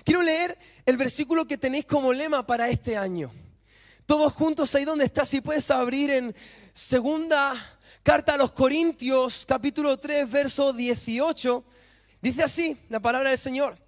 Quiero leer el versículo que tenéis como lema para este año. Todos juntos ahí donde estás, si puedes abrir en segunda carta a los Corintios, capítulo 3, verso 18. Dice así la palabra del Señor.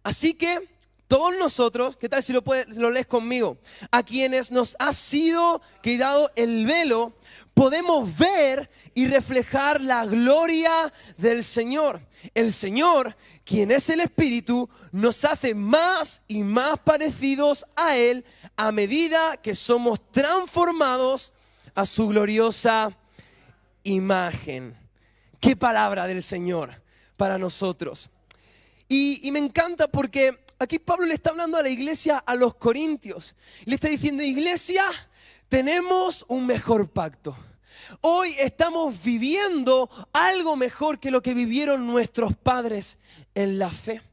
Así que todos nosotros, ¿qué tal si lo lees conmigo? A quienes nos ha sido quitado el velo, podemos ver y reflejar la gloria del Señor. El Señor, quien es el Espíritu, nos hace más y más parecidos a Él a medida que somos transformados a su gloriosa imagen. ¡Qué palabra del Señor para nosotros! Y me encanta porque aquí Pablo le está hablando a la iglesia, a los corintios. Le está diciendo, iglesia, tenemos un mejor pacto. Hoy estamos viviendo algo mejor que lo que vivieron nuestros padres en la fe.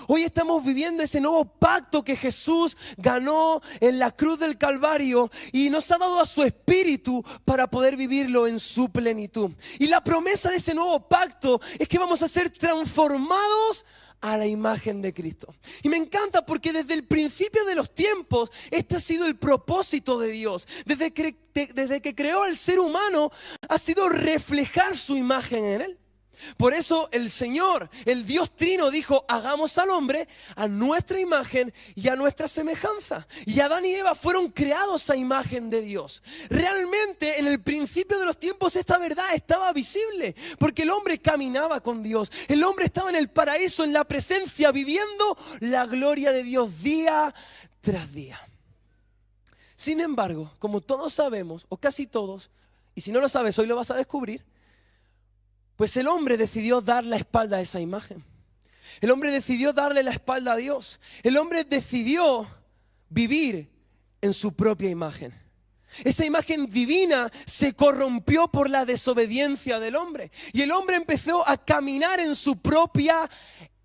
Hoy estamos viviendo ese nuevo pacto que Jesús ganó en la cruz del Calvario y nos ha dado a su Espíritu para poder vivirlo en su plenitud. Y la promesa de ese nuevo pacto es que vamos a ser transformados a la imagen de Cristo. Y me encanta porque desde el principio de los tiempos este ha sido el propósito de Dios. Desde que creó al ser humano ha sido reflejar su imagen en él. Por eso el Señor, el Dios Trino, dijo, hagamos al hombre a nuestra imagen y a nuestra semejanza. Y Adán y Eva fueron creados a imagen de Dios. Realmente en el principio de los tiempos esta verdad estaba visible, porque el hombre caminaba con Dios. El hombre estaba en el paraíso, en la presencia, viviendo la gloria de Dios día tras día. Sin embargo, como todos sabemos, o casi todos, y si no lo sabes hoy lo vas a descubrir, pues el hombre decidió dar la espalda a esa imagen. El hombre decidió darle la espalda a Dios. El hombre decidió vivir en su propia imagen. Esa imagen divina se corrompió por la desobediencia del hombre. Y el hombre empezó a caminar en su propia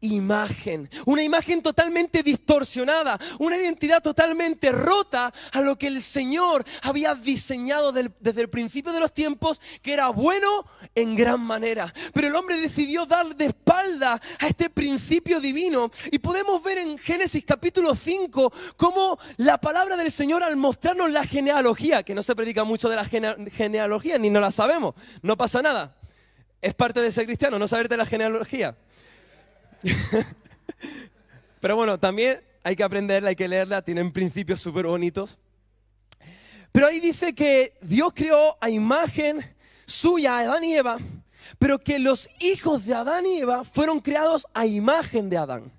imagen. Una imagen totalmente distorsionada. Una identidad totalmente rota a lo que el Señor había diseñado desde el principio de los tiempos, que era bueno en gran manera. Pero el hombre decidió dar de espalda a este principio divino. Y podemos ver en Génesis capítulo 5 cómo la palabra del Señor, al mostrarnos la genealogía, que no se predica mucho de la genealogía, ni no la sabemos, no pasa nada. Es parte de ser cristiano, no saber de la genealogía. Pero bueno, también hay que aprenderla, hay que leerla, tienen principios súper bonitos. Pero ahí dice que Dios creó a imagen suya a Adán y Eva, pero que los hijos de Adán y Eva fueron creados a imagen de Adán.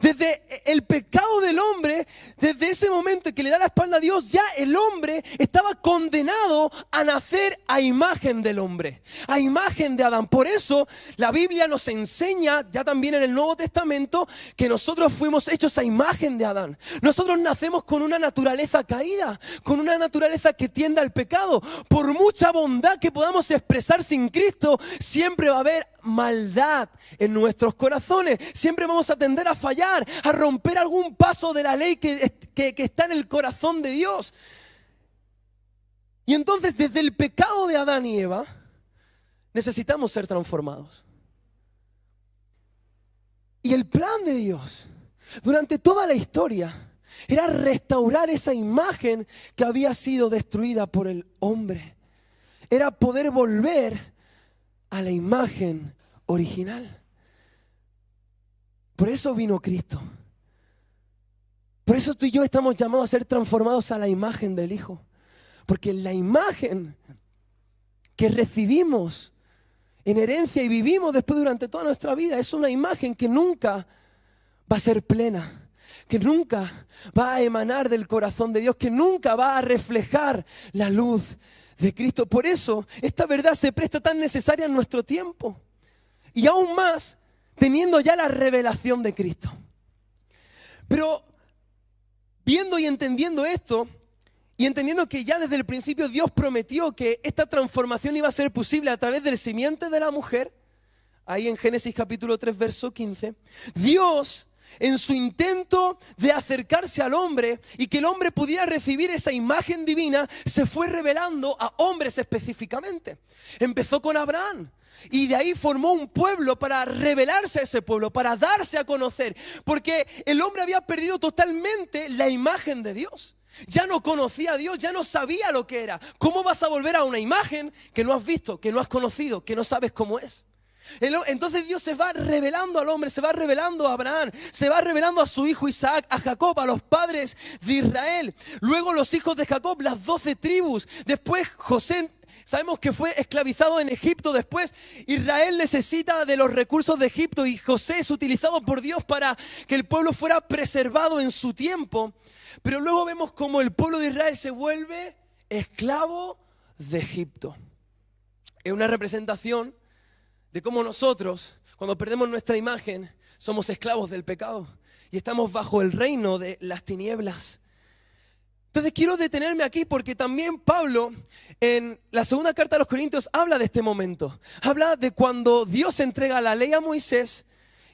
Desde el pecado del hombre, desde ese momento en que le da la espalda a Dios, ya el hombre estaba condenado a nacer a imagen del hombre, a imagen de Adán. Por eso la Biblia nos enseña, ya también en el Nuevo Testamento, que nosotros fuimos hechos a imagen de Adán. Nosotros nacemos con una naturaleza caída, con una naturaleza que tiende al pecado. Por mucha bondad que podamos expresar sin Cristo, siempre va a haber maldad en nuestros corazones. Siempre vamos a tender a fallar, a romper algún paso de la ley que está en el corazón de Dios. Y entonces desde el pecado de Adán y Eva necesitamos ser transformados. Y el plan de Dios durante toda la historia era restaurar esa imagen que había sido destruida por el hombre. Era poder volver a la imagen original. Por eso vino Cristo. Por eso tú y yo estamos llamados a ser transformados a la imagen del Hijo. Porque la imagen que recibimos en herencia y vivimos después durante toda nuestra vida es una imagen que nunca va a ser plena, que nunca va a emanar del corazón de Dios, que nunca va a reflejar la luz de Cristo. Por eso esta verdad se presta tan necesaria en nuestro tiempo. Y aún más teniendo ya la revelación de Cristo. Pero viendo y entendiendo esto, y entendiendo que ya desde el principio Dios prometió que esta transformación iba a ser posible a través del simiente de la mujer, ahí en Génesis capítulo 3, verso 15, Dios, en su intento de acercarse al hombre y que el hombre pudiera recibir esa imagen divina, se fue revelando a hombres específicamente. Empezó con Abraham. Y de ahí formó un pueblo para revelarse a ese pueblo, para darse a conocer. Porque el hombre había perdido totalmente la imagen de Dios. Ya no conocía a Dios, ya no sabía lo que era. ¿Cómo vas a volver a una imagen que no has visto, que no has conocido, que no sabes cómo es? Entonces Dios se va revelando al hombre, se va revelando a Abraham, se va revelando a su hijo Isaac, a Jacob, a los padres de Israel. Luego los hijos de Jacob, las 12 tribus. Después José, sabemos que fue esclavizado en Egipto. Después Israel necesita de los recursos de Egipto y José es utilizado por Dios para que el pueblo fuera preservado en su tiempo. Pero luego vemos cómo el pueblo de Israel se vuelve esclavo de Egipto. Es una representación de cómo nosotros, cuando perdemos nuestra imagen, somos esclavos del pecado y estamos bajo el reino de las tinieblas. Entonces quiero detenerme aquí porque también Pablo en la segunda carta a los Corintios habla de este momento. Habla de cuando Dios entrega la ley a Moisés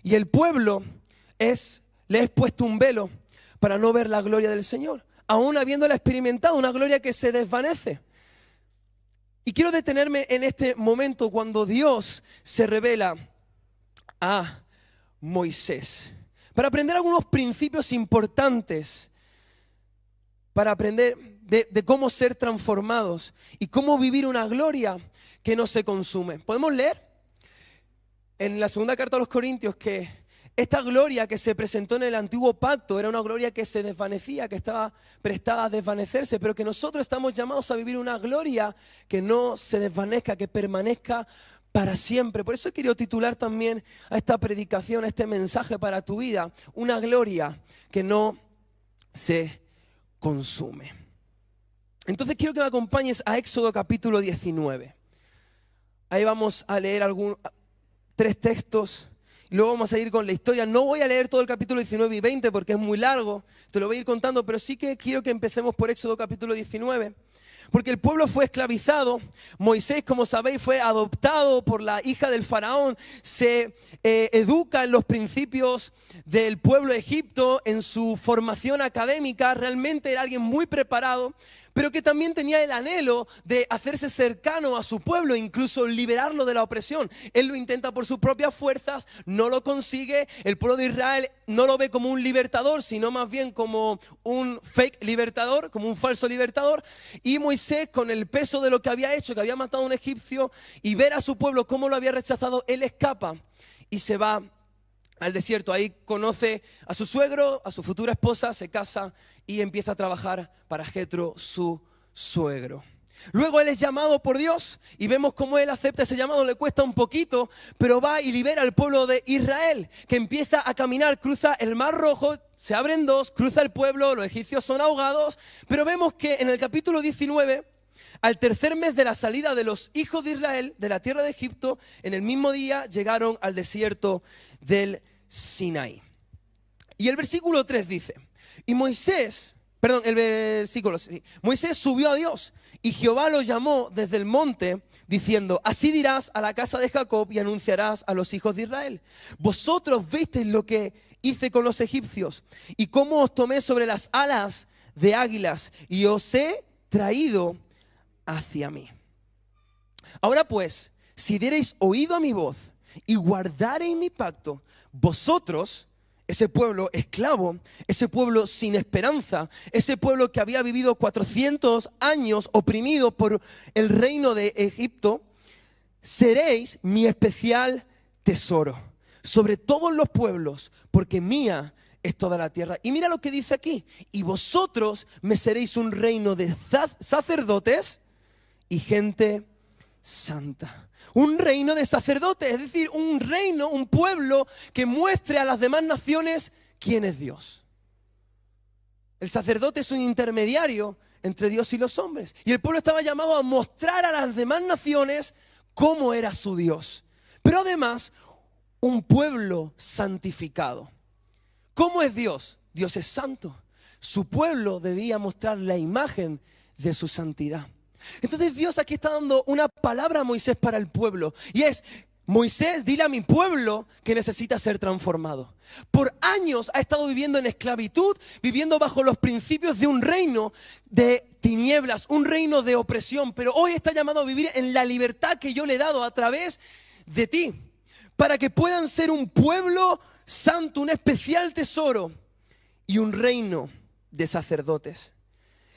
y el pueblo le es puesto un velo para no ver la gloria del Señor, aún habiéndola experimentado, una gloria que se desvanece. Y quiero detenerme en este momento cuando Dios se revela a Moisés, para aprender algunos principios importantes, para aprender de cómo ser transformados y cómo vivir una gloria que no se consume. Podemos leer en la segunda carta a los Corintios que esta gloria que se presentó en el antiguo pacto era una gloria que se desvanecía, que estaba prestada a desvanecerse, pero que nosotros estamos llamados a vivir una gloria que no se desvanezca, que permanezca para siempre. Por eso quiero titular también a esta predicación, a este mensaje para tu vida, una gloria que no se consume. Entonces quiero que me acompañes a Éxodo capítulo 19. Ahí vamos a leer 3 textos. Luego vamos a ir con la historia. No voy a leer todo el capítulo 19 y 20 porque es muy largo. Te lo voy a ir contando, pero sí que quiero que empecemos por Éxodo capítulo 19. Porque el pueblo fue esclavizado. Moisés, como sabéis, fue adoptado por la hija del faraón. Se educa en los principios del pueblo de Egipto, en su formación académica. Realmente era alguien muy preparado, pero que también tenía el anhelo de hacerse cercano a su pueblo, incluso liberarlo de la opresión. Él lo intenta por sus propias fuerzas, no lo consigue. El pueblo de Israel no lo ve como un libertador, sino más bien como un fake libertador, como un falso libertador. Y Moisés, con el peso de lo que había hecho, que había matado a un egipcio, y ver a su pueblo cómo lo había rechazado, él escapa y se va al desierto. Ahí conoce a su suegro, a su futura esposa, se casa y empieza a trabajar para Jetro, su suegro. Luego él es llamado por Dios y vemos cómo él acepta ese llamado. Le cuesta un poquito, pero va y libera al pueblo de Israel, que empieza a caminar, cruza el Mar Rojo, se abren dos, cruza el pueblo, los egipcios son ahogados. Pero vemos que en el capítulo 19, al tercer mes de la salida de los hijos de Israel de la tierra de Egipto, en el mismo día llegaron al desierto del Sinaí. Y el versículo 3 dice, Moisés subió a Dios y Jehová lo llamó desde el monte diciendo, así dirás a la casa de Jacob y anunciarás a los hijos de Israel. Vosotros visteis lo que hice con los egipcios y cómo os tomé sobre las alas de águilas y os he traído hacia mí. Ahora pues, si diereis oído a mi voz y guardareis mi pacto, vosotros, ese pueblo esclavo, ese pueblo sin esperanza, ese pueblo que había vivido 400 años oprimido por el reino de Egipto, seréis mi especial tesoro sobre todos los pueblos, porque mía es toda la tierra. Y mira lo que dice aquí, y vosotros me seréis un reino de sacerdotes y gente santa. Un reino de sacerdotes, es decir, un reino, un pueblo que muestre a las demás naciones quién es Dios. El sacerdote es un intermediario entre Dios y los hombres. Y el pueblo estaba llamado a mostrar a las demás naciones cómo era su Dios. Pero además, un pueblo santificado. ¿Cómo es Dios? Dios es santo. Su pueblo debía mostrar la imagen de su santidad. Entonces Dios aquí está dando una palabra a Moisés para el pueblo. Y es, Moisés, dile a mi pueblo que necesita ser transformado. Por años ha estado viviendo en esclavitud, viviendo bajo los principios de un reino de tinieblas, un reino de opresión. Pero hoy está llamado a vivir en la libertad que yo le he dado a través de ti, para que puedan ser un pueblo santo, un especial tesoro y un reino de sacerdotes.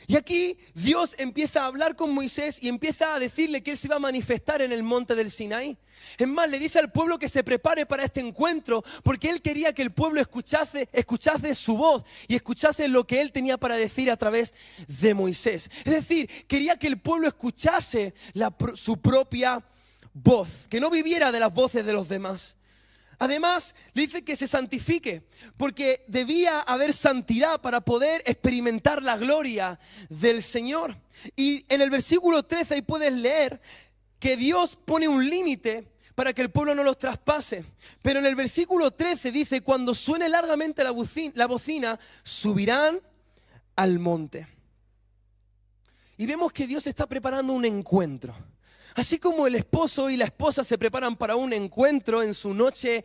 Y aquí Dios empieza a hablar con Moisés y empieza a decirle que Él se iba a manifestar en el monte del Sinaí. Es más, le dice al pueblo que se prepare para este encuentro, porque Él quería que el pueblo escuchase su voz y escuchase lo que Él tenía para decir a través de Moisés. Es decir, quería que el pueblo escuchase su propia voz, que no viviera de las voces de los demás. Además, le dice que se santifique, porque debía haber santidad para poder experimentar la gloria del Señor. Y en el versículo 13 ahí puedes leer que Dios pone un límite para que el pueblo no los traspase. Pero en el versículo 13 dice, cuando suene largamente la bocina, subirán al monte. Y vemos que Dios está preparando un encuentro. Así como el esposo y la esposa se preparan para un encuentro en su noche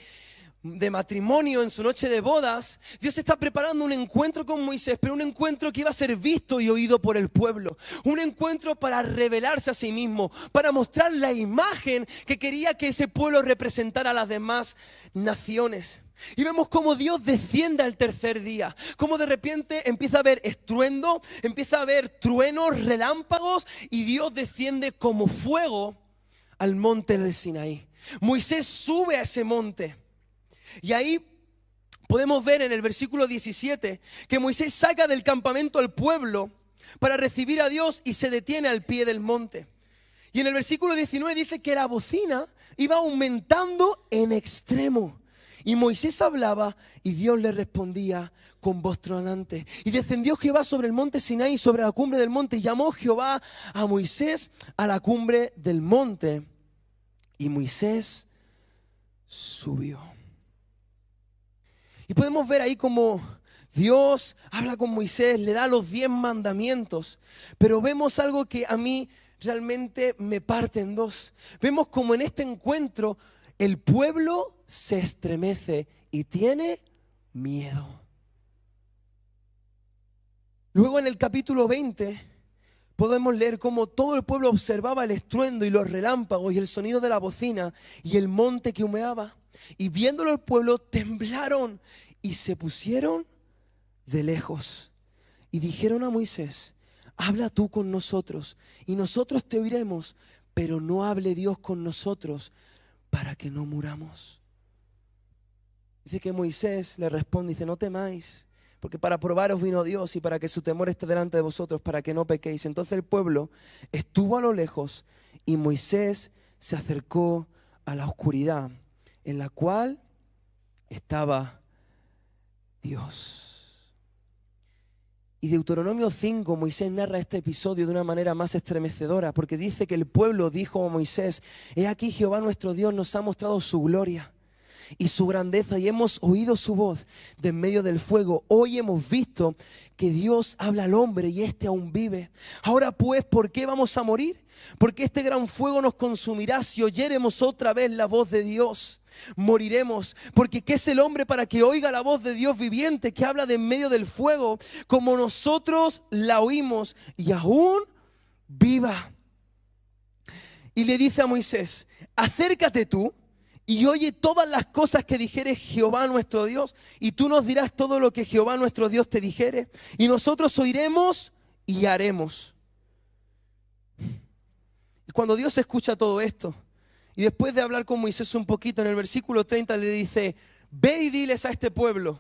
de matrimonio, en su noche de bodas, Dios está preparando un encuentro con Moisés, pero un encuentro que iba a ser visto y oído por el pueblo. Un encuentro para revelarse a sí mismo, para mostrar la imagen que quería que ese pueblo representara a las demás naciones. Y vemos cómo Dios desciende al tercer día, cómo de repente empieza a haber estruendo, empieza a haber truenos, relámpagos, y Dios desciende como fuego al monte de Sinaí. Moisés sube a ese monte y ahí podemos ver en el versículo 17 que Moisés saca del campamento al pueblo para recibir a Dios y se detiene al pie del monte. Y en el versículo 19 dice que la bocina iba aumentando en extremo. Y Moisés hablaba y Dios le respondía con voz tronante. Y descendió Jehová sobre el monte Sinaí, sobre la cumbre del monte. Y llamó Jehová a Moisés a la cumbre del monte. Y Moisés subió. Y podemos ver ahí como Dios habla con Moisés, le da los 10 mandamientos. Pero vemos algo que a mí realmente me parte en dos. Vemos como en este encuentro el pueblo se estremece y tiene miedo. Luego en el capítulo 20 podemos leer cómo todo el pueblo observaba el estruendo y los relámpagos y el sonido de la bocina y el monte que humeaba. Y viéndolo el pueblo temblaron y se pusieron de lejos. Y dijeron a Moisés, habla tú con nosotros y nosotros te oiremos, pero no hable Dios con nosotros para que no muramos. Dice que Moisés le responde, dice, no temáis, porque para probaros vino Dios y para que su temor esté delante de vosotros, para que no pequéis. Entonces el pueblo estuvo a lo lejos y Moisés se acercó a la oscuridad en la cual estaba Dios. Y Deuteronomio 5, Moisés narra este episodio de una manera más estremecedora, porque dice que el pueblo dijo a Moisés, he aquí Jehová nuestro Dios nos ha mostrado su gloria y su grandeza, y hemos oído su voz de en medio del fuego. Hoy hemos visto que Dios habla al hombre y éste aún vive. Ahora pues, ¿por qué vamos a morir? Porque este gran fuego nos consumirá si oyéremos otra vez la voz de Dios. Moriremos, porque ¿qué es el hombre para que oiga la voz de Dios viviente que habla de en medio del fuego como nosotros la oímos y aún viva? Y le dice a Moisés, acércate tú y oye todas las cosas que dijere Jehová nuestro Dios, y tú nos dirás todo lo que Jehová nuestro Dios te dijere, y nosotros oiremos y haremos. Y cuando Dios escucha todo esto, y después de hablar con Moisés un poquito, en el versículo 30 le dice, ve y diles a este pueblo,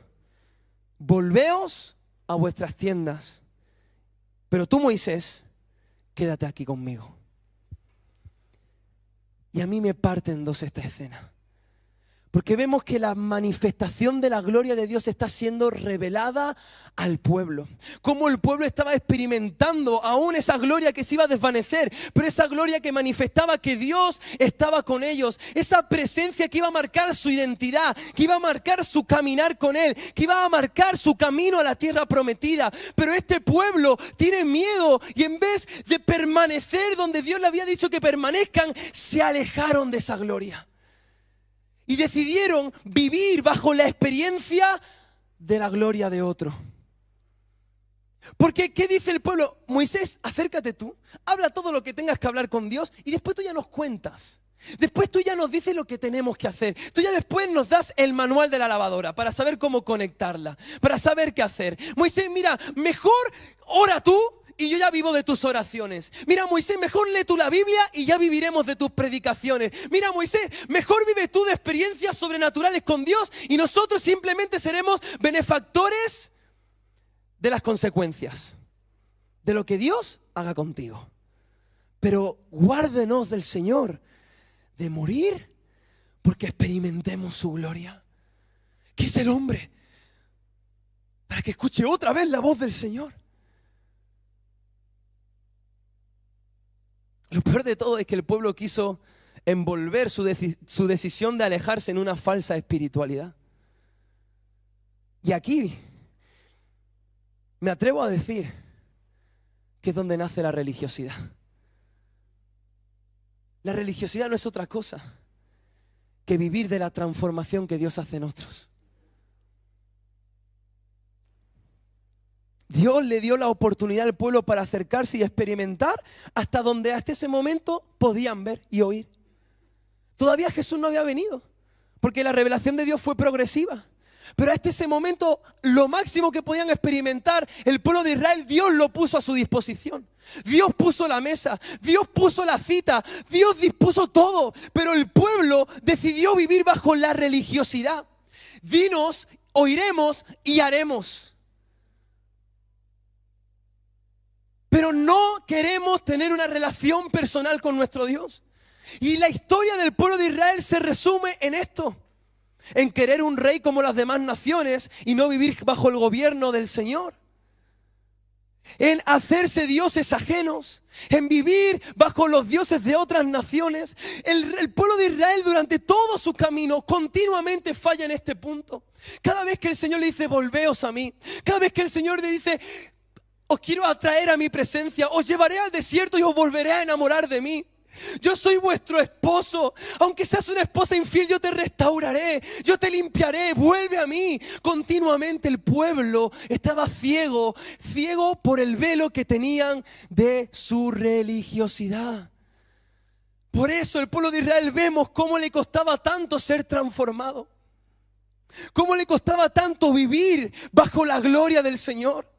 volveos a vuestras tiendas, pero tú, Moisés, quédate aquí conmigo. Y a mí me parte en dos esta escena. Porque vemos que la manifestación de la gloria de Dios está siendo revelada al pueblo. Como el pueblo estaba experimentando aún esa gloria que se iba a desvanecer, pero esa gloria que manifestaba que Dios estaba con ellos. Esa presencia que iba a marcar su identidad, que iba a marcar su caminar con Él, que iba a marcar su camino a la tierra prometida. Pero este pueblo tiene miedo y en vez de permanecer donde Dios le había dicho que permanezcan, se alejaron de esa gloria. Y decidieron vivir bajo la experiencia de la gloria de otro. Porque, ¿qué dice el pueblo? Moisés, acércate tú, habla todo lo que tengas que hablar con Dios y después tú ya nos cuentas. Después tú ya nos dices lo que tenemos que hacer. Tú ya después nos das el manual de la lavadora para saber cómo conectarla, para saber qué hacer. Moisés, mira, mejor ora tú y yo ya vivo de tus oraciones. Mira, Moisés, mejor lee tú la Biblia y ya viviremos de tus predicaciones. Mira, Moisés, mejor vive tú de experiencias sobrenaturales con Dios y nosotros simplemente seremos benefactores de las consecuencias, de lo que Dios haga contigo. Pero guárdenos del Señor de morir porque experimentemos su gloria. ¿Qué es el hombre? Para que escuche otra vez la voz del Señor. Lo peor de todo es que el pueblo quiso envolver su decisión de alejarse en una falsa espiritualidad. Y aquí me atrevo a decir que es donde nace la religiosidad. La religiosidad no es otra cosa que vivir de la transformación que Dios hace en otros. Dios le dio la oportunidad al pueblo para acercarse y experimentar hasta donde hasta ese momento podían ver y oír. Todavía Jesús no había venido, porque la revelación de Dios fue progresiva. Pero hasta ese momento, lo máximo que podían experimentar el pueblo de Israel, Dios lo puso a su disposición. Dios puso la mesa, Dios puso la cita, Dios dispuso todo. Pero el pueblo decidió vivir bajo la religiosidad. Dinos, oiremos y haremos. Pero no queremos tener una relación personal con nuestro Dios. Y la historia del pueblo de Israel se resume en esto. En querer un rey como las demás naciones y no vivir bajo el gobierno del Señor. En hacerse dioses ajenos, en vivir bajo los dioses de otras naciones. El pueblo de Israel durante todo su camino continuamente falla en este punto. Cada vez que el Señor le dice, volveos a mí. Cada vez que el Señor le dice, os quiero atraer a mi presencia, os llevaré al desierto y os volveré a enamorar de mí. Yo soy vuestro esposo. Aunque seas una esposa infiel, yo te restauraré, yo te limpiaré, vuelve a mí. Continuamente el pueblo estaba ciego por el velo que tenían de su religiosidad. Por eso el pueblo de Israel vemos cómo le costaba tanto ser transformado, cómo le costaba tanto vivir bajo la gloria del Señor.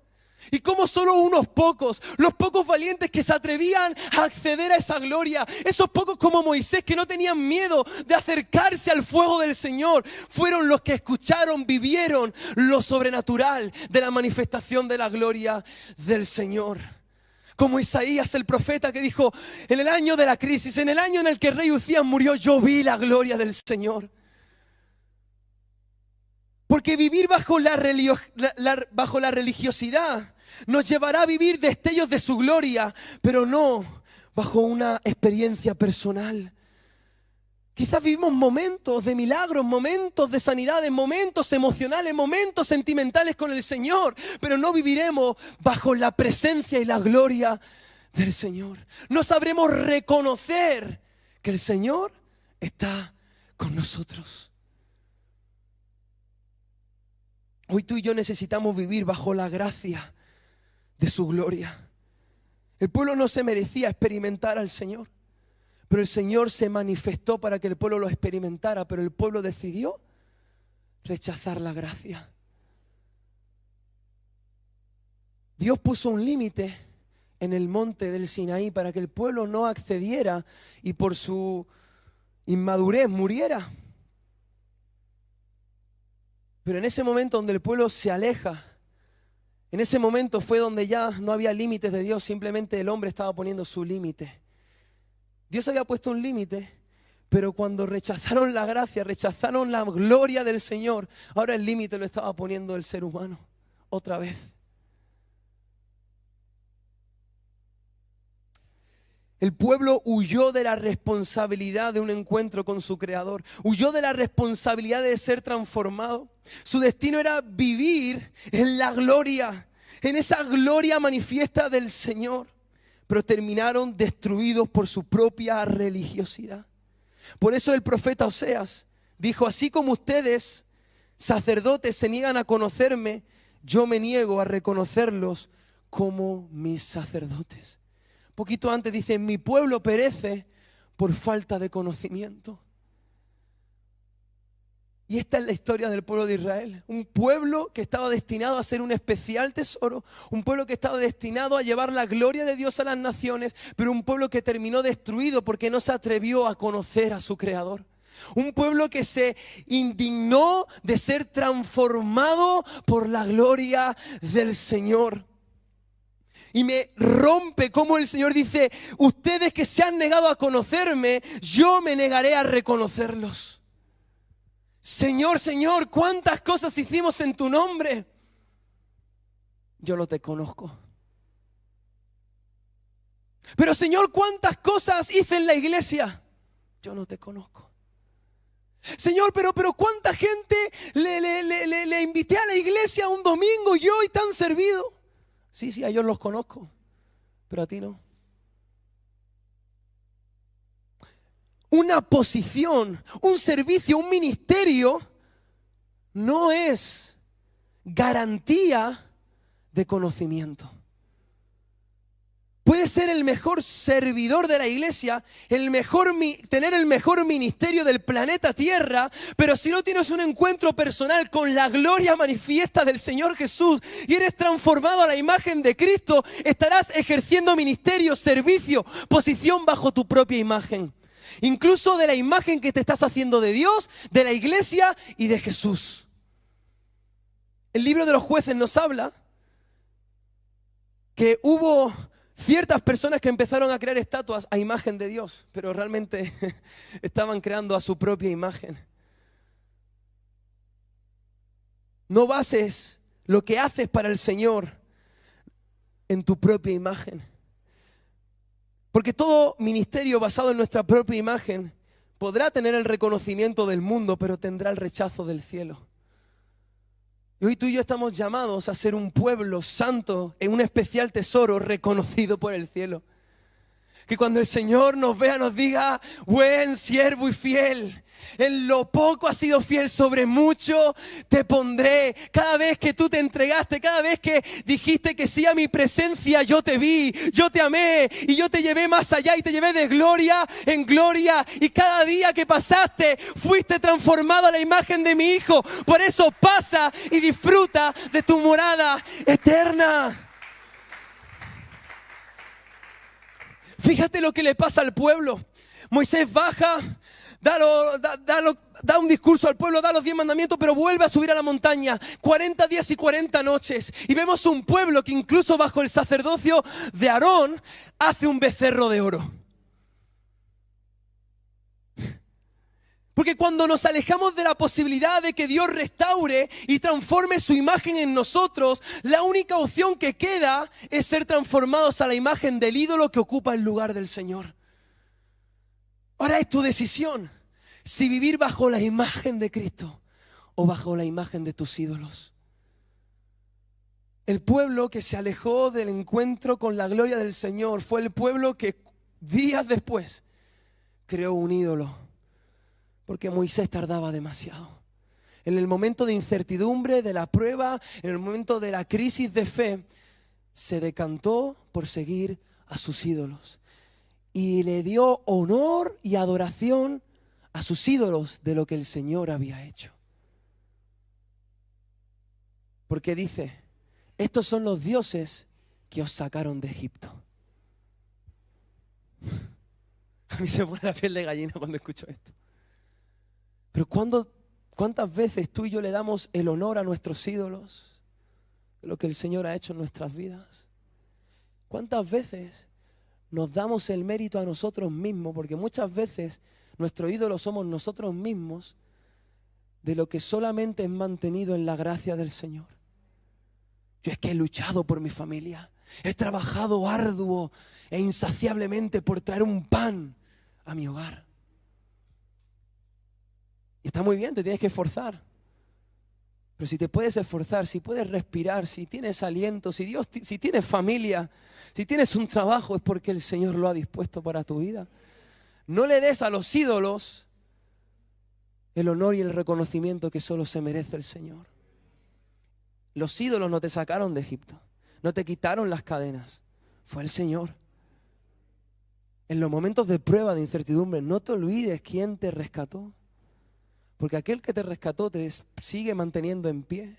Y como solo unos pocos, los pocos valientes que se atrevían a acceder a esa gloria, esos pocos como Moisés que no tenían miedo de acercarse al fuego del Señor, fueron los que escucharon, vivieron lo sobrenatural de la manifestación de la gloria del Señor. Como Isaías el profeta que dijo, en el año de la crisis, en el año en el que el rey Uzías murió, yo vi la gloria del Señor. Porque vivir bajo la religiosidad nos llevará a vivir destellos de su gloria, pero no bajo una experiencia personal. Quizás vivimos momentos de milagros, momentos de sanidades, momentos emocionales, momentos sentimentales con el Señor, pero no viviremos bajo la presencia y la gloria del Señor. No sabremos reconocer que el Señor está con nosotros. Hoy tú y yo necesitamos vivir bajo la gracia de su gloria. El pueblo no se merecía experimentar al Señor, pero el Señor se manifestó para que el pueblo lo experimentara, pero el pueblo decidió rechazar la gracia. Dios puso un límite en el monte del Sinaí para que el pueblo no accediera y por su inmadurez muriera. Pero en ese momento donde el pueblo se aleja, en ese momento fue donde ya no había límites de Dios, simplemente el hombre estaba poniendo su límite. Dios había puesto un límite, pero cuando rechazaron la gracia, rechazaron la gloria del Señor, ahora el límite lo estaba poniendo el ser humano, otra vez. El pueblo huyó de la responsabilidad de un encuentro con su Creador. Huyó de la responsabilidad de ser transformado. Su destino era vivir en la gloria, en esa gloria manifiesta del Señor. Pero terminaron destruidos por su propia religiosidad. Por eso el profeta Oseas dijo, así como ustedes, sacerdotes, se niegan a conocerme, yo me niego a reconocerlos como mis sacerdotes. Poquito antes dice, mi pueblo perece por falta de conocimiento. Y esta es la historia del pueblo de Israel. Un pueblo que estaba destinado a ser un especial tesoro. Un pueblo que estaba destinado a llevar la gloria de Dios a las naciones. Pero un pueblo que terminó destruido porque no se atrevió a conocer a su Creador. Un pueblo que se indignó de ser transformado por la gloria del Señor. Y me rompe como el Señor dice, ustedes que se han negado a conocerme, yo me negaré a reconocerlos. Señor, Señor, ¿cuántas cosas hicimos en tu nombre? Yo no te conozco. Pero Señor, ¿cuántas cosas hice en la iglesia? Yo no te conozco. Señor, pero ¿cuánta gente le invité a la iglesia un domingo y hoy te han servido? Sí, a ellos los conozco, pero a ti no. Una posición, un servicio, un ministerio no es garantía de conocimiento. Puedes ser el mejor servidor de la iglesia, tener el mejor ministerio del planeta Tierra, pero si no tienes un encuentro personal con la gloria manifiesta del Señor Jesús y eres transformado a la imagen de Cristo, estarás ejerciendo ministerio, servicio, posición bajo tu propia imagen. Incluso de la imagen que te estás haciendo de Dios, de la iglesia y de Jesús. El libro de los jueces nos habla que hubo ciertas personas que empezaron a crear estatuas a imagen de Dios, pero realmente estaban creando a su propia imagen. No bases lo que haces para el Señor en tu propia imagen. Porque todo ministerio basado en nuestra propia imagen podrá tener el reconocimiento del mundo, pero tendrá el rechazo del cielo. Y hoy tú y yo estamos llamados a ser un pueblo santo, en un especial tesoro reconocido por el cielo. Que cuando el Señor nos vea nos diga, buen siervo y fiel. En lo poco has sido fiel, sobre mucho te pondré. Cada vez que tú te entregaste, cada vez que dijiste que sí a mi presencia, yo te vi, yo te amé y yo te llevé más allá y te llevé de gloria en gloria. Y cada día que pasaste, fuiste transformado a la imagen de mi Hijo. Por eso pasa y disfruta de tu morada eterna. Fíjate lo que le pasa al pueblo. Moisés baja, da un discurso al pueblo, da los 10 mandamientos, pero vuelve a subir a la montaña. 40 días y 40 noches. Y vemos un pueblo que incluso bajo el sacerdocio de Aarón hace un becerro de oro. Porque cuando nos alejamos de la posibilidad de que Dios restaure y transforme su imagen en nosotros, la única opción que queda es ser transformados a la imagen del ídolo que ocupa el lugar del Señor. Ahora es tu decisión si vivir bajo la imagen de Cristo o bajo la imagen de tus ídolos. El pueblo que se alejó del encuentro con la gloria del Señor fue el pueblo que días después creó un ídolo. Porque Moisés tardaba demasiado. En el momento de incertidumbre, de la prueba, en el momento de la crisis de fe, se decantó por seguir a sus ídolos. Y le dio honor y adoración a sus ídolos de lo que el Señor había hecho. Porque dice, estos son los dioses que os sacaron de Egipto. A mí se me pone la piel de gallina cuando escucho esto. Pero ¿cuántas veces tú y yo le damos el honor a nuestros ídolos de lo que el Señor ha hecho en nuestras vidas? ¿Cuántas veces nos damos el mérito a nosotros mismos? Porque muchas veces nuestro ídolo somos nosotros mismos, de lo que solamente es mantenido en la gracia del Señor. Yo es que he luchado por mi familia, he trabajado arduo e insaciablemente por traer un pan a mi hogar. Y está muy bien, te tienes que esforzar. Pero si te puedes esforzar, si puedes respirar, si tienes aliento, si tienes familia, si tienes un trabajo, es porque el Señor lo ha dispuesto para tu vida. No le des a los ídolos el honor y el reconocimiento que solo se merece el Señor. Los ídolos no te sacaron de Egipto, no te quitaron las cadenas, fue el Señor. en los momentos de prueba, de incertidumbre, no te olvides quién te rescató. Porque aquel que te rescató te sigue manteniendo en pie.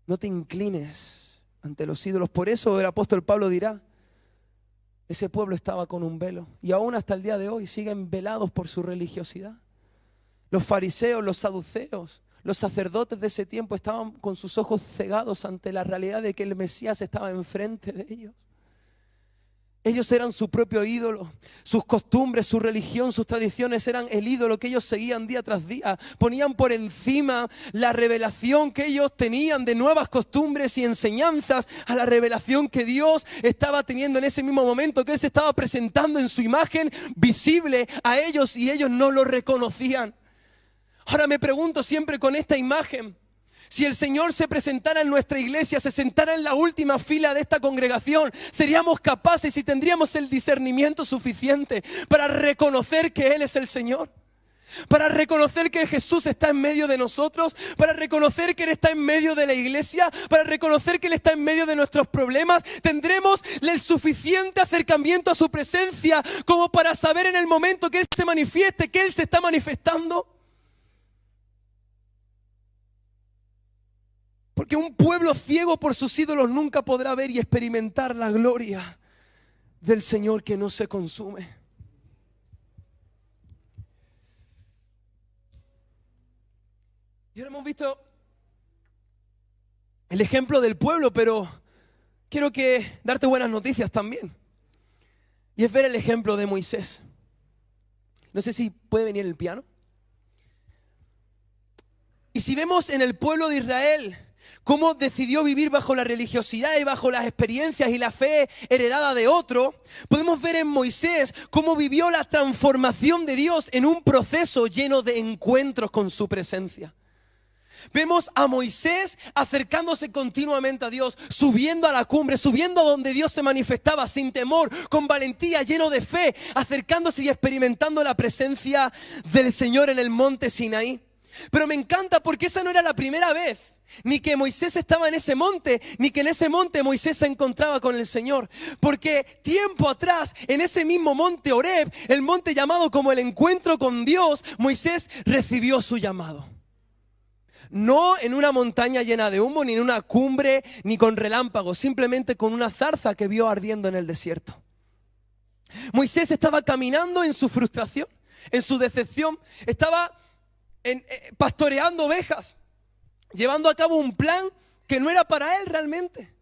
No te inclines ante los ídolos. Por eso el apóstol Pablo dirá, ese pueblo estaba con un velo. Y aún hasta el día de hoy siguen velados por su religiosidad. Los fariseos, los saduceos, los sacerdotes de ese tiempo estaban con sus ojos cegados ante la realidad de que el Mesías estaba enfrente de ellos. Ellos eran su propio ídolo, sus costumbres, su religión, sus tradiciones eran el ídolo que ellos seguían día tras día. Ponían por encima la revelación que ellos tenían de nuevas costumbres y enseñanzas a la revelación que Dios estaba teniendo en ese mismo momento, que Él se estaba presentando en su imagen visible a ellos y ellos no lo reconocían. Ahora me pregunto siempre con esta imagen, si el Señor se presentara en nuestra iglesia, se sentara en la última fila de esta congregación, ¿seríamos capaces y tendríamos el discernimiento suficiente para reconocer que Él es el Señor? Para reconocer que Jesús está en medio de nosotros, para reconocer que Él está en medio de la iglesia, para reconocer que Él está en medio de nuestros problemas. ¿Tendremos el suficiente acercamiento a su presencia como para saber en el momento que Él se manifieste, que Él se está manifestando? Porque un pueblo ciego por sus ídolos nunca podrá ver y experimentar la gloria del Señor que no se consume. Y ahora hemos visto el ejemplo del pueblo, pero quiero darte buenas noticias también. Y es ver el ejemplo de Moisés. No sé si puede venir el piano. Y si vemos en el pueblo de Israel cómo decidió vivir bajo la religiosidad y bajo las experiencias y la fe heredada de otro, podemos ver en Moisés cómo vivió la transformación de Dios en un proceso lleno de encuentros con su presencia. Vemos a Moisés acercándose continuamente a Dios, subiendo a la cumbre, subiendo a donde Dios se manifestaba sin temor, con valentía, lleno de fe, acercándose y experimentando la presencia del Señor en el monte Sinaí. Pero me encanta porque esa no era la primera vez, ni que Moisés estaba en ese monte, ni que en ese monte Moisés se encontraba con el Señor. Porque tiempo atrás, en ese mismo monte Horeb, el monte llamado como el encuentro con Dios, Moisés recibió su llamado. No en una montaña llena de humo, ni en una cumbre, ni con relámpagos, simplemente con una zarza que vio ardiendo en el desierto. Moisés estaba caminando en su frustración, en su decepción, estaba pastoreando ovejas, llevando a cabo un plan que no era para él realmente,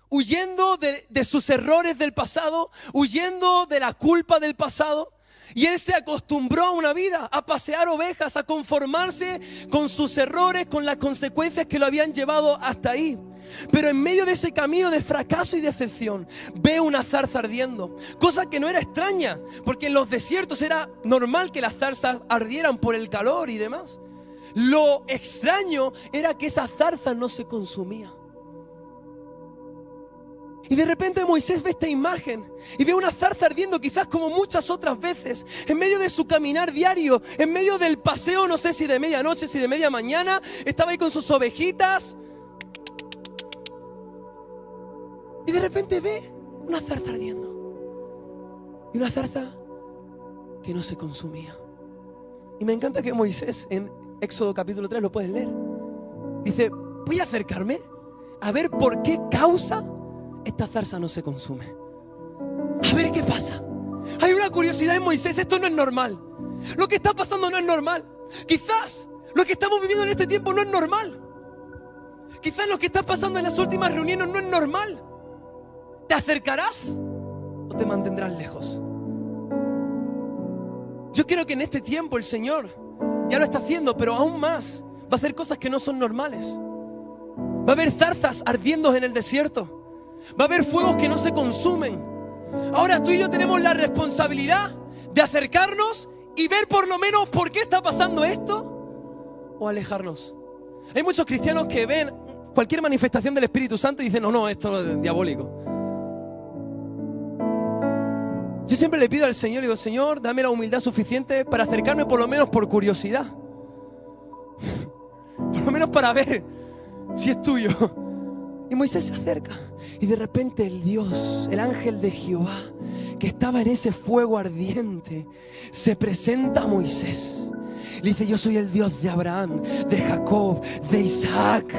huyendo de sus errores del pasado, huyendo de la culpa del pasado. Y él se acostumbró a una vida, a pasear ovejas, a conformarse con sus errores, con las consecuencias que lo habían llevado hasta ahí. Pero en medio de ese camino de fracaso y decepción, ve una zarza ardiendo, cosa que no era extraña, porque en los desiertos era normal que las zarzas ardieran por el calor y demás. Lo extraño era que esa zarza no se consumía. Y de repente Moisés ve esta imagen y ve una zarza ardiendo, quizás como muchas otras veces, en medio de su caminar diario, en medio del paseo, no sé si de medianoche, si de media mañana, estaba ahí con sus ovejitas. Y de repente ve una zarza ardiendo. Y una zarza que no se consumía. Y me encanta que Moisés, en Éxodo capítulo 3, lo puedes leer, dice, voy a acercarme a ver por qué causa esta zarza no se consume. A ver qué pasa. Hay una curiosidad en Moisés, esto no es normal. Lo que está pasando no es normal. Quizás lo que estamos viviendo en este tiempo no es normal. Quizás lo que está pasando en las últimas reuniones no es normal. ¿Te acercarás o te mantendrás lejos? Yo quiero que en este tiempo el Señor ya lo está haciendo, pero aún más va a hacer cosas que no son normales. Va a haber zarzas ardiendo en el desierto. Va a haber fuegos que no se consumen. Ahora tú y yo tenemos la responsabilidad de acercarnos y ver por lo menos por qué está pasando esto, o alejarnos. Hay muchos cristianos que ven cualquier manifestación del Espíritu Santo y dicen, no, esto es diabólico. Yo siempre le pido al Señor, digo, Señor, dame la humildad suficiente para acercarme por lo menos por curiosidad. Por lo menos para ver si es tuyo. Y Moisés se acerca y de repente el Dios, el ángel de Jehová, que estaba en ese fuego ardiente, se presenta a Moisés. Le dice: yo soy el Dios de Abraham, de Jacob, de Isaac.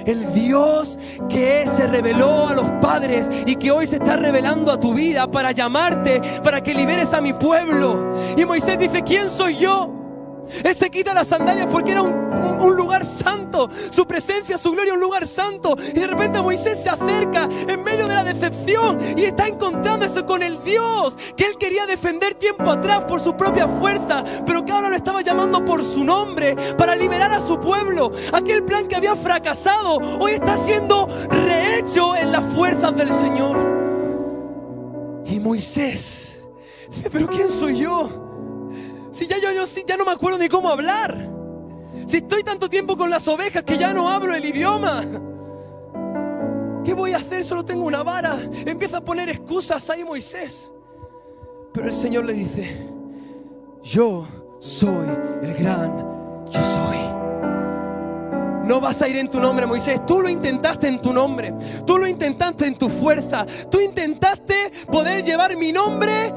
El Dios que se reveló a los padres y que hoy se está revelando a tu vida para llamarte, para que liberes a mi pueblo. Y Moisés dice: ¿quién soy yo? Él se quita las sandalias porque era un lugar santo. Su presencia, su gloria, un lugar santo. Y de repente Moisés se acerca en medio de la decepción y está encontrándose con el Dios que él quería defender tiempo atrás por su propia fuerza, pero que ahora lo estaba llamando por su nombre para liberar a su pueblo. Aquel plan que había fracasado hoy está siendo rehecho en las fuerzas del Señor. Y Moisés dice: ¿pero quién soy yo? Si ya no me acuerdo ni cómo hablar. Si estoy tanto tiempo con las ovejas que ya no hablo el idioma. ¿Qué voy a hacer? Solo tengo una vara. Empieza a poner excusas ahí Moisés. Pero el Señor le dice: yo soy el gran yo soy. No vas a ir en tu nombre, Moisés. Tú lo intentaste en tu nombre. Tú lo intentaste en tu fuerza. Tú intentaste poder llevar mi nombre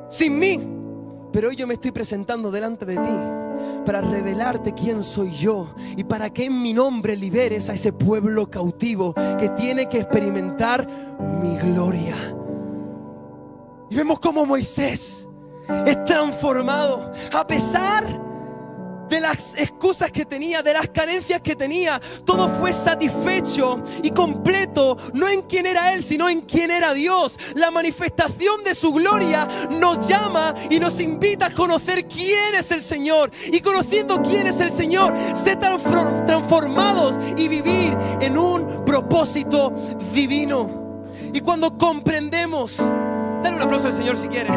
sin mí. Pero hoy yo me estoy presentando delante de ti para revelarte quién soy yo y para que en mi nombre liberes a ese pueblo cautivo que tiene que experimentar mi gloria. Y vemos cómo Moisés es transformado a pesar de las excusas que tenía, de las carencias que tenía. Todo fue satisfecho y completo, no en quién era él, sino en quién era Dios. La manifestación de su gloria nos llama y nos invita a conocer quién es el Señor. Y conociendo quién es el Señor, ser transformados y vivir en un propósito divino. Y cuando comprendemos, dale un aplauso al Señor si quieres.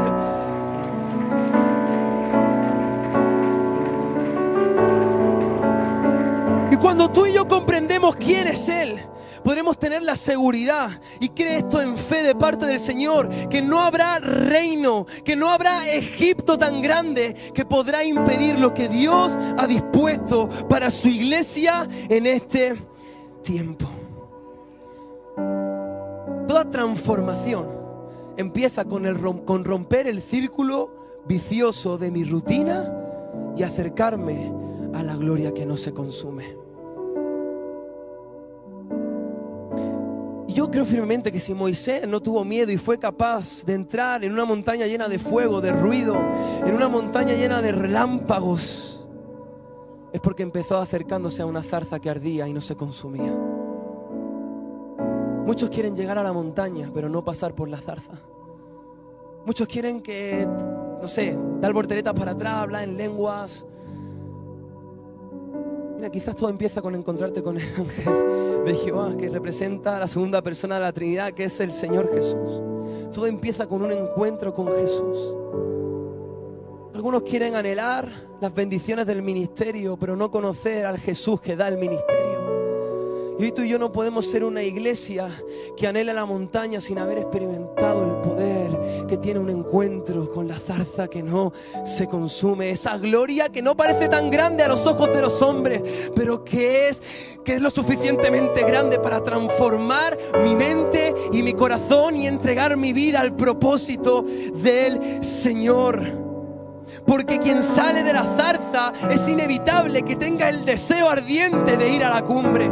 Cuando tú y yo comprendemos quién es Él, podremos tener la seguridad, y cree esto en fe de parte del Señor, que no habrá reino, que no habrá Egipto tan grande que podrá impedir lo que Dios ha dispuesto para su iglesia en este tiempo. Toda transformación empieza con romper el círculo vicioso de mi rutina y acercarme a la gloria que no se consume. Y yo creo firmemente que si Moisés no tuvo miedo y fue capaz de entrar en una montaña llena de fuego, de ruido, en una montaña llena de relámpagos, es porque empezó acercándose a una zarza que ardía y no se consumía. Muchos quieren llegar a la montaña, pero no pasar por la zarza. Muchos quieren que, no sé, dar volteretas para atrás, hablar en lenguas. Mira, quizás todo empieza con encontrarte con el ángel de Jehová, que representa la segunda persona de la Trinidad, que es el Señor Jesús. Todo empieza con un encuentro con Jesús. Algunos quieren anhelar las bendiciones del ministerio, pero no conocer al Jesús que da el ministerio. Y hoy tú y yo no podemos ser una iglesia que anhela la montaña sin haber experimentado el poder que tiene un encuentro con la zarza que no se consume. Esa gloria que no parece tan grande a los ojos de los hombres, pero que es lo suficientemente grande para transformar mi mente y mi corazón y entregar mi vida al propósito del Señor. Porque quien sale de la zarza es inevitable que tenga el deseo ardiente de ir a la cumbre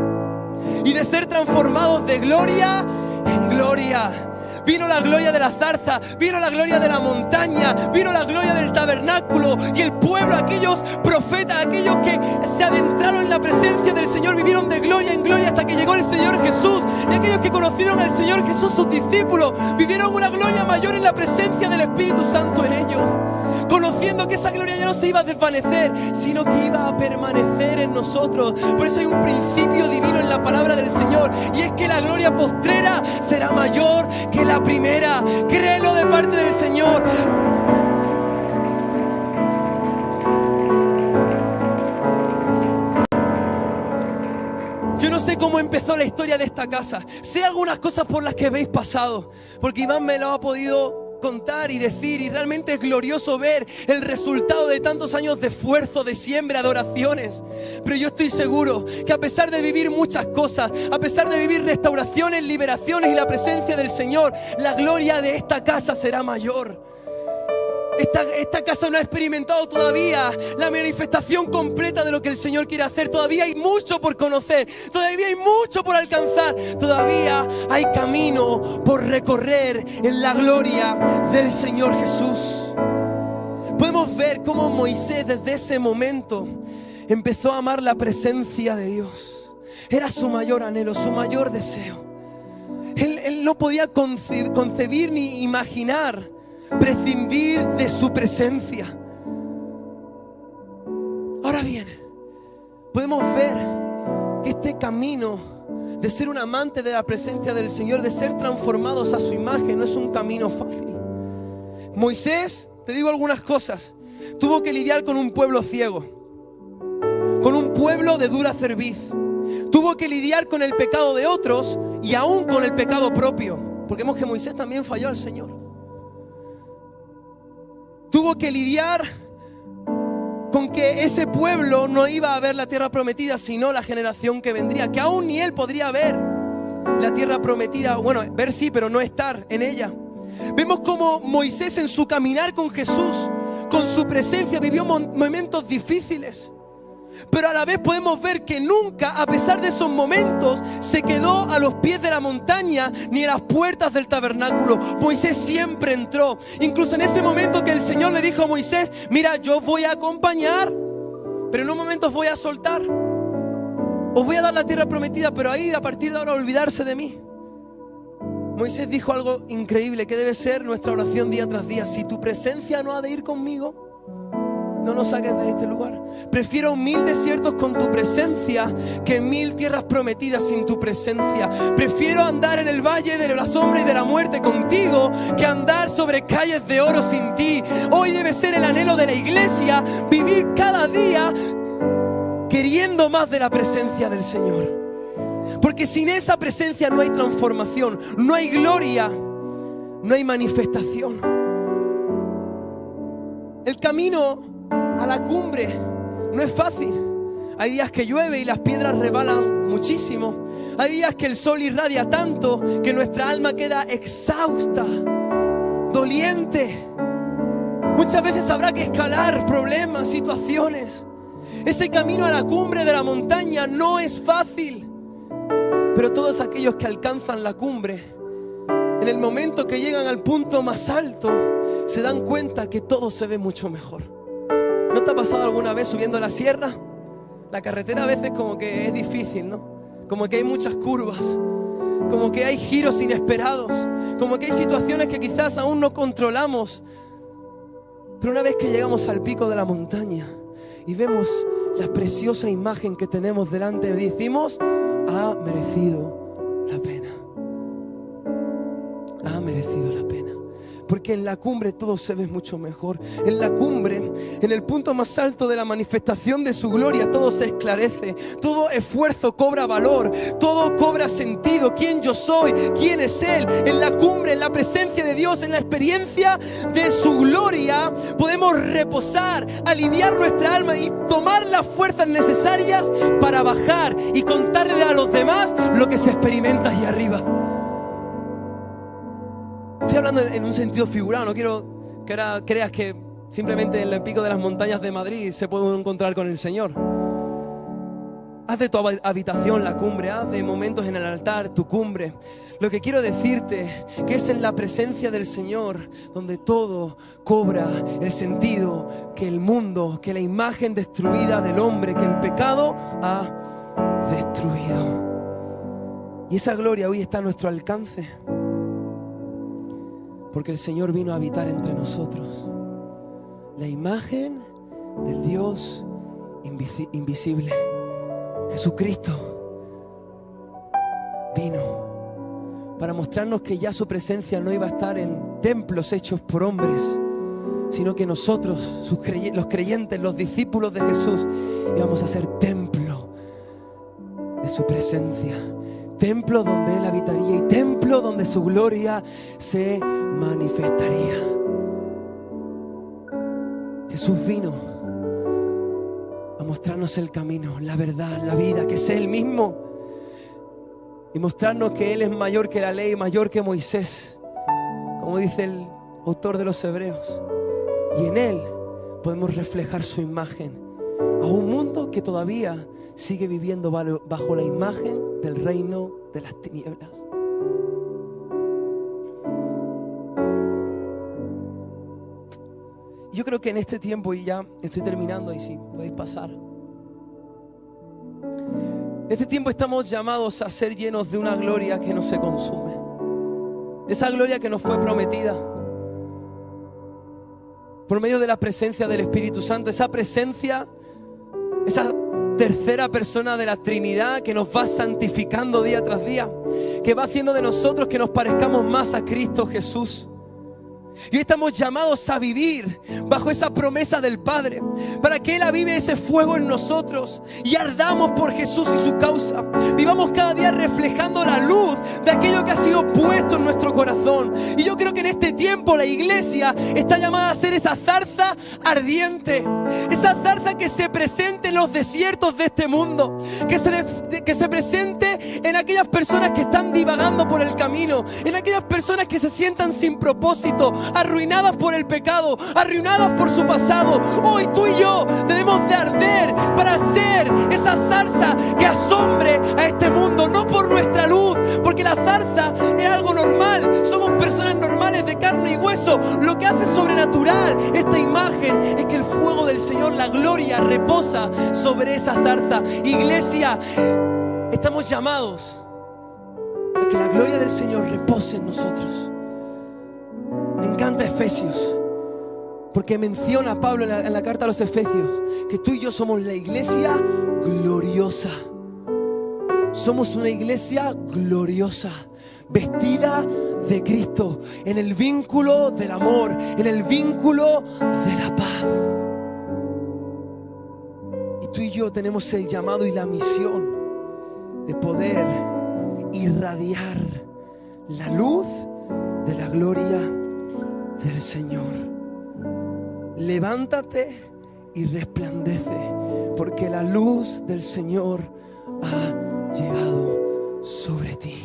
y de ser transformados de gloria en gloria. Vino la gloria de la zarza, vino la gloria de la montaña, vino la gloria del tabernáculo, y el pueblo, aquellos profetas, aquellos que se adentraron en la presencia del Señor, vivieron de gloria en gloria hasta que llegó el Señor Jesús. Y aquellos que conocieron al Señor Jesús, sus discípulos, vivieron una gloria mayor en la presencia del Espíritu Santo en ellos, conociendo que esa gloria ya no se iba a desvanecer, sino que iba a permanecer en nosotros. Por eso hay un principio divino en la palabra del Señor, y es que la gloria postrera será mayor que la primera. Créelo de parte del Señor. Yo no sé cómo empezó la historia de esta casa. Sé algunas cosas por las que habéis pasado, porque Iván me lo ha podido contar y decir, y realmente es glorioso ver el resultado de tantos años de esfuerzo, de siembra, de oraciones. Pero yo estoy seguro que a pesar de vivir muchas cosas, a pesar de vivir restauraciones, liberaciones y la presencia del Señor, la gloria de esta casa será mayor. Esta casa no ha experimentado todavía la manifestación completa de lo que el Señor quiere hacer. Todavía hay mucho por conocer, todavía hay mucho por alcanzar, todavía hay camino por recorrer en la gloria del Señor Jesús. Podemos ver cómo Moisés desde ese momento empezó a amar la presencia de Dios. Era su mayor anhelo, su mayor deseo. Él no podía concebir ni imaginar prescindir de su presencia. Ahora bien, podemos ver que este camino de ser un amante de la presencia del Señor, de ser transformados a su imagen, no es un camino fácil. Moisés, te digo algunas cosas, tuvo que lidiar con un pueblo ciego, con un pueblo de dura cerviz. Tuvo que lidiar con el pecado de otros y aún con el pecado propio, porque vemos que Moisés también falló al Señor. Tuvo que lidiar con que ese pueblo no iba a ver la tierra prometida, sino la generación que vendría, que aún ni él podría ver la tierra prometida. Bueno, ver sí, pero no estar en ella. Vemos cómo Moisés en su caminar con Jesús, con su presencia, vivió momentos difíciles. Pero a la vez podemos ver que nunca, a pesar de esos momentos, se quedó a los pies de la montaña ni a las puertas del tabernáculo. Moisés siempre entró. Incluso en ese momento que el Señor le dijo a Moisés: mira, yo voy a acompañar, pero en un momento os voy a soltar. Os voy a dar la tierra prometida, pero ahí a partir de ahora olvidarse de mí. Moisés dijo algo increíble que debe ser nuestra oración día tras día: si tu presencia no ha de ir conmigo, no nos saques de este lugar. Prefiero 1000 desiertos con tu presencia que 1000 tierras prometidas sin tu presencia. Prefiero andar en el valle de la sombra y de la muerte contigo que andar sobre calles de oro sin ti. Hoy debe ser el anhelo de la iglesia, vivir cada día queriendo más de la presencia del Señor. Porque sin esa presencia no hay transformación, no hay gloria, no hay manifestación. El camino a la cumbre no es fácil. Hay días que llueve y las piedras rebalan muchísimo. Hay días que el sol irradia tanto que nuestra alma queda exhausta, doliente. Muchas veces habrá que escalar problemas, situaciones. Ese camino a la cumbre de la montaña no es fácil. Pero todos aquellos que alcanzan la cumbre, en el momento que llegan al punto más alto, se dan cuenta que todo se ve mucho mejor. ¿No te ha pasado alguna vez subiendo la sierra? La carretera a veces como que es difícil, ¿no? Como que hay muchas curvas, como que hay giros inesperados, como que hay situaciones que quizás aún no controlamos. Pero una vez que llegamos al pico de la montaña y vemos la preciosa imagen que tenemos delante, decimos: ha merecido la pena. Ha merecido la pena. Porque en la cumbre todo se ve mucho mejor. En la cumbre, en el punto más alto de la manifestación de su gloria, todo se esclarece. Todo esfuerzo cobra valor. Todo cobra sentido. ¿Quién yo soy? ¿Quién es Él? En la cumbre, en la presencia de Dios, en la experiencia de su gloria, podemos reposar, aliviar nuestra alma y tomar las fuerzas necesarias para bajar y contarle a los demás lo que se experimenta ahí arriba. Estoy hablando en un sentido figurado, no quiero que ahora creas que simplemente en el pico de las montañas de Madrid se puede encontrar con el Señor. Haz de tu habitación la cumbre, haz de momentos en el altar tu cumbre. Lo que quiero decirte que es en la presencia del Señor donde todo cobra el sentido que el mundo, que la imagen destruida del hombre, que el pecado ha destruido. Y esa gloria hoy está a nuestro alcance. Porque el Señor vino a habitar entre nosotros. La imagen del Dios invisible. Jesucristo vino para mostrarnos que ya su presencia no iba a estar en templos hechos por hombres, sino que nosotros, los creyentes, los discípulos de Jesús, íbamos a ser templo de su presencia. templo donde Él habitaría y templo donde su gloria se manifestaría. Jesús vino a mostrarnos el camino, la verdad, la vida, que es Él mismo, y mostrarnos que Él es mayor que la ley, mayor que Moisés, como dice el autor de los Hebreos, y en Él podemos reflejar su imagen a un mundo que todavía sigue viviendo bajo la imagen del reino de las tinieblas. Yo creo que en este tiempo, y ya estoy terminando, y si podéis pasar, en este tiempo estamos llamados a ser llenos de una gloria que no se consume, de esa gloria que nos fue prometida por medio de la presencia del Espíritu Santo, esa presencia, esa tercera persona de la Trinidad que nos va santificando día tras día, que va haciendo de nosotros que nos parezcamos más a Cristo Jesús. Y hoy estamos llamados a vivir bajo esa promesa del Padre, para que Él avive ese fuego en nosotros y ardamos por Jesús y su causa. Vivamos cada día reflejando la luz de aquello que ha sido puesto en nuestro corazón. Y yo creo que en este tiempo la iglesia está llamada a ser esa zarza ardiente, esa zarza que se presente en los desiertos de este mundo, que se presente en aquellas personas que están divagando por el camino, en aquellas personas que se sientan sin propósito, arruinadas por el pecado, arruinadas por su pasado. Hoy tú y yo debemos de arder para ser esa zarza que asombre a este mundo, no por nuestra luz, porque la zarza es algo normal, somos personas normales de carne y hueso. Lo que hace sobrenatural esta imagen es que el fuego del Señor, la gloria, reposa sobre esa zarza. Iglesia, estamos llamados a que la gloria del Señor repose en nosotros. Me encanta Efesios, porque menciona Pablo en la carta a los Efesios que tú y yo somos la iglesia gloriosa. Somos una iglesia gloriosa, vestida de Cristo, en el vínculo del amor, en el vínculo de la paz. Y tú y yo tenemos el llamado y la misión de poder irradiar la luz de la gloria del Señor. Levántate y resplandece, porque la luz del Señor ha llegado sobre ti.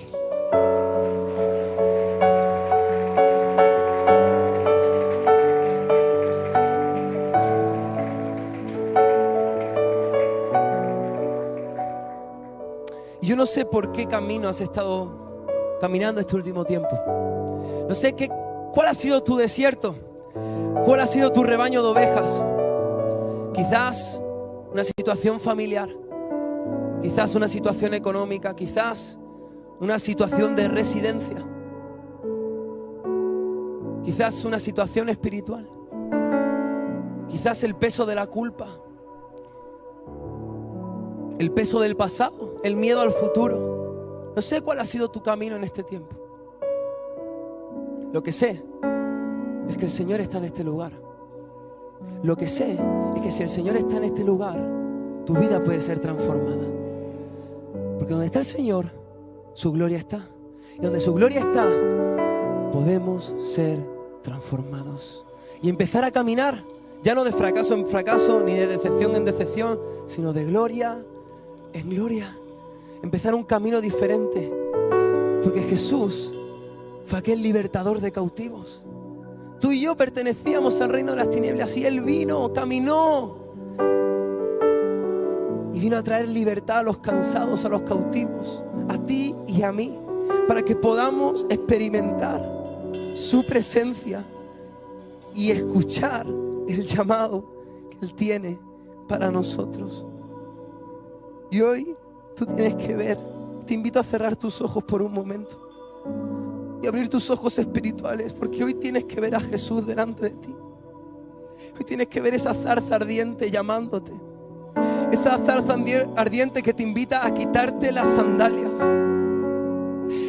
Yo no sé por qué camino has estado caminando este último tiempo. No sé cuál ha sido tu desierto, cuál ha sido tu rebaño de ovejas. Quizás una situación familiar, quizás una situación económica, quizás una situación de residencia, quizás una situación espiritual, quizás el peso de la culpa, el peso del pasado, el miedo al futuro. No sé cuál ha sido tu camino en este tiempo. Lo que sé es que el Señor está en este lugar. Lo que sé es que si el Señor está en este lugar, tu vida puede ser transformada. Porque donde está el Señor, su gloria está. Y donde su gloria está, podemos ser transformados. Y empezar a caminar, ya no de fracaso en fracaso, ni de decepción en decepción, sino de gloria en gloria. Empezar un camino diferente. Porque Jesús fue aquel libertador de cautivos. Tú y yo pertenecíamos al reino de las tinieblas y Él vino, caminó y vino a traer libertad a los cansados, a los cautivos, a ti y a mí, para que podamos experimentar su presencia y escuchar el llamado que Él tiene para nosotros. Y hoy tú tienes que ver, te invito a cerrar tus ojos por un momento y abrir tus ojos espirituales, porque hoy tienes que ver a Jesús delante de ti. Hoy tienes que ver esa zarza ardiente llamándote, esa zarza ardiente que te invita a quitarte las sandalias,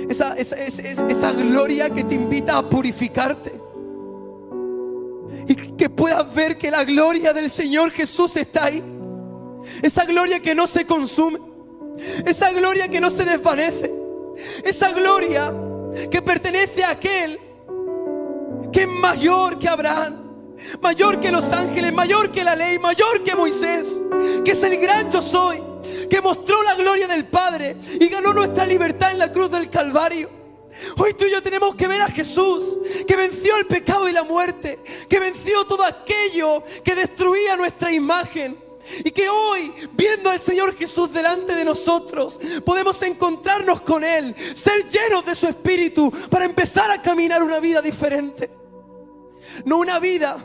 esa gloria que te invita a purificarte y que puedas ver que la gloria del Señor Jesús está ahí. Esa gloria que no se consume, esa gloria que no se desvanece, Esa gloria que pertenece a aquel que es mayor que Abraham, mayor que los ángeles, mayor que la ley, mayor que Moisés, que es el gran yo soy, que mostró la gloria del Padre y ganó nuestra libertad en la cruz del Calvario. Hoy tú y yo tenemos que ver a Jesús, que venció el pecado y la muerte, que venció todo aquello que destruía nuestra imagen. Y que hoy, viendo al Señor Jesús delante de nosotros, podemos encontrarnos con Él, ser llenos de su Espíritu para empezar a caminar una vida diferente. No una vida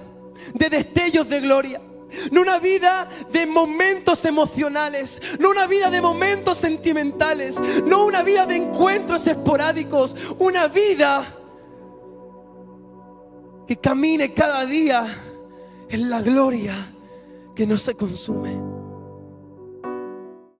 de destellos de gloria, no una vida de momentos emocionales, no una vida de momentos sentimentales, no una vida de encuentros esporádicos, una vida que camine cada día en la gloria que no se consume.